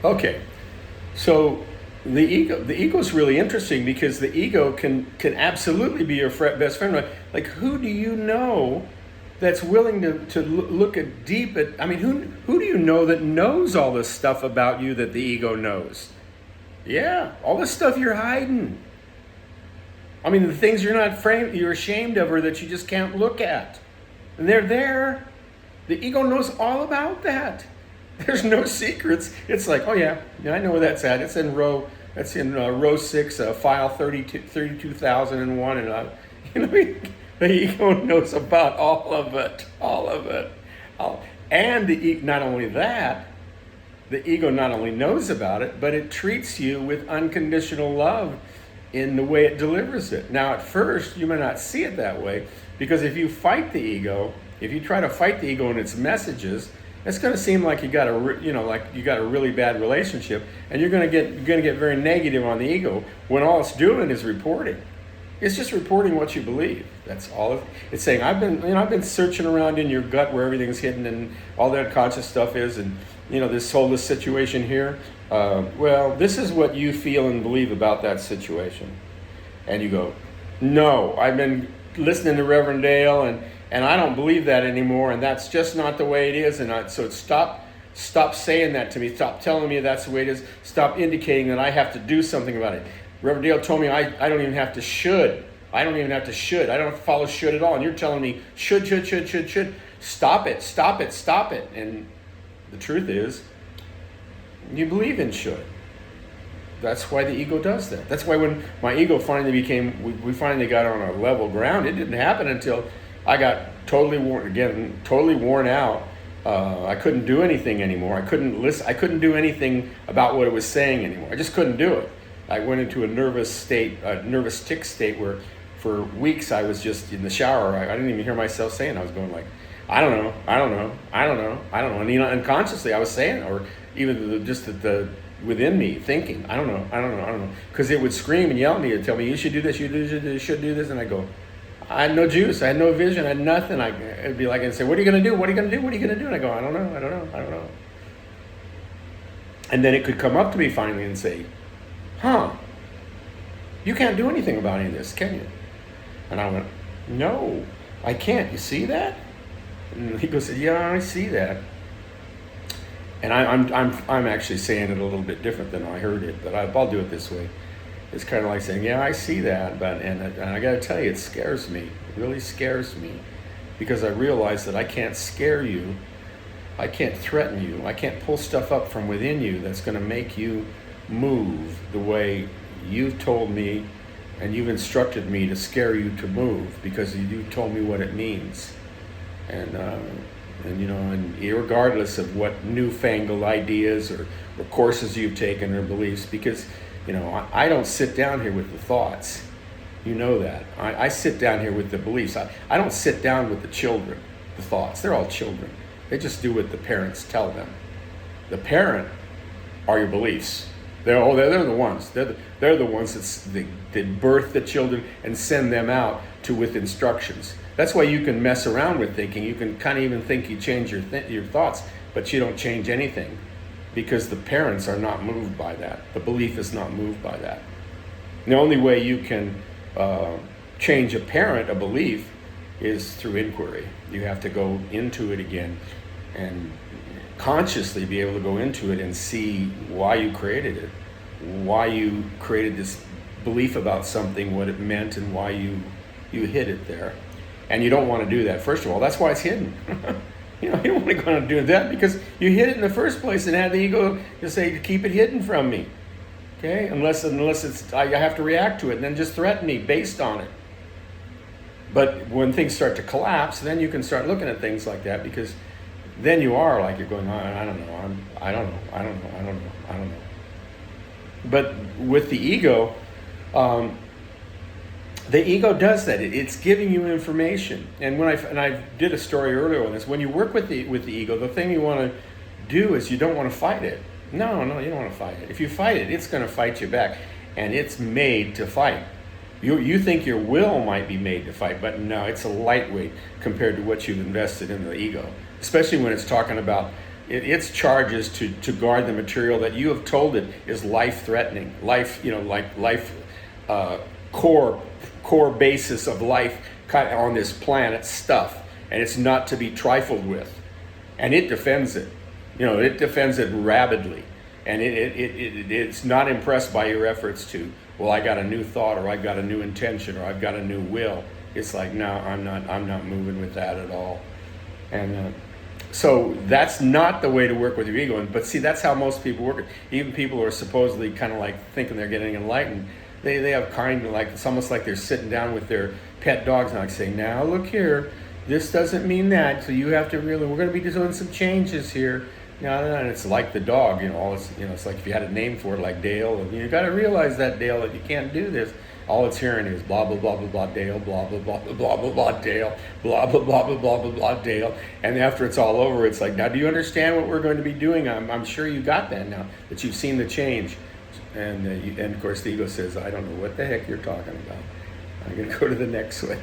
Okay, so the ego is really interesting because the ego can absolutely be your best friend. Like who do you know that's willing to look at deep at? I mean, who do you know that knows all this stuff about you that the ego knows? Yeah, all the stuff you're hiding. I mean, the things you're ashamed of or that you just can't look at. And they're there. The ego knows all about that. There's no secrets. It's like, oh yeah, I know where that's at. It's in row 6, file 32,001, and the ego knows about all of it, And not only that, the ego not only knows about it, but it treats you with unconditional love in the way it delivers it. Now, at first, you may not see it that way, because if you fight the ego, if you try to fight the ego and its messages, it's going to seem like you got a really bad relationship, and you're going to get very negative on the ego when all it's doing is reporting. It's just reporting what you believe. That's all. It's saying, I've been searching around in your gut where everything's hidden and all that unconscious stuff is, and this situation here. Well, this is what you feel and believe about that situation, and you go, no, I've been listening to Reverend Dale, and I don't believe that anymore, and that's just not the way it is. So stop saying that to me. Stop telling me that's the way it is. Stop indicating that I have to do something about it. Reverend Dale told me I don't even have to should. I don't even have to should. I don't have to follow should at all. And you're telling me should. Stop it. And the truth is, you believe in should. That's why the ego does that. That's why when my ego finally we finally got on a level ground, it didn't happen until I got totally worn out. I couldn't do anything anymore. I couldn't listen. I couldn't do anything about what it was saying anymore. I just couldn't do it. I went into a nervous tick state where for weeks I was just in the shower. I didn't even hear myself saying. I was going like, I don't know. And unconsciously I was saying it, or even just within me thinking, I don't know. Because it would scream and yell at me and tell me, you should do this, you should do this. And I go, I had no juice. I had no vision. I had nothing. It'd be like, I'd say, what are you going to do? What are you going to do? What are you going to do? And I go, I don't know. And then it could come up to me finally and say, you can't do anything about any of this, can you? And I went, no, I can't. You see that? And he goes, yeah, I see that. And I'm actually saying it a little bit different than I heard it, but I'll do it this way. It's kind of like saying, yeah, I see that, and I got to tell you, it scares me. It really scares me, because I realize that I can't scare you. I can't threaten you. I can't pull stuff up from within you that's going to make you move the way you've told me and you've instructed me to scare you to move, because you told me what it means. And regardless of what newfangled ideas or courses you've taken or beliefs, because I don't sit down here with the thoughts. You know that. I sit down here with the beliefs. I don't sit down with the children, the thoughts. They're all children. They just do what the parents tell them. The parent are your beliefs. They're the ones. They're the ones that birth the children and send them out with instructions. That's why you can mess around with thinking. You can kind of even think you change your thoughts, but you don't change anything, because the parents are not moved by that. The belief is not moved by that. The only way you can change a belief, is through inquiry. You have to go into it again and consciously be able to go into it and see why you created it, why you created this belief about something, what it meant, and why you hid it there. And you don't want to do that, first of all. That's why it's hidden. You don't want to go and do that, because you hid it in the first place and had the ego to say, keep it hidden from me. Okay? Unless I have to react to it and then just threaten me based on it. But when things start to collapse, then you can start looking at things like that, because then you're going, I don't know. But with the ego does that. It's giving you information. And I did a story earlier on this. When you work with the ego, the thing you want to do is you don't want to fight it. No, you don't want to fight it. If you fight it, it's going to fight you back, and it's made to fight. You think your will might be made to fight, but no, it's a lightweight compared to what you've invested in the ego. Especially when it's talking about its charge is to guard the material that you have told it is life-threatening, life, core basis of life kind of on this planet stuff, and it's not to be trifled with. And it defends it. It defends it rabidly. And it's not impressed by your efforts to, well, I got a new thought, or I've got a new intention, or I've got a new will. It's like, no, I'm not moving with that at all. And so that's not the way to work with your ego. But see, that's how most people work. Even people who are supposedly kind of like thinking they're getting enlightened, they have kind of like, it's almost like they're sitting down with their pet dogs and like saying, now look here, this doesn't mean that, so you have to really, we're going to be doing some changes here. No, and it's like the dog, it's like if you had a name for it, like Dale, and you got to realize that, Dale, that you can't do this. All it's hearing is blah, blah, blah, blah, blah, Dale, blah, blah, blah, blah, blah, blah, blah, Dale, blah, blah, blah, blah, blah, blah, blah, Dale. And after it's all over, it's like, now do you understand what we're going to be doing? I'm sure you got that now, that you've seen the change. And of course the ego says, I don't know what the heck you're talking about. I'm going to go to the next one.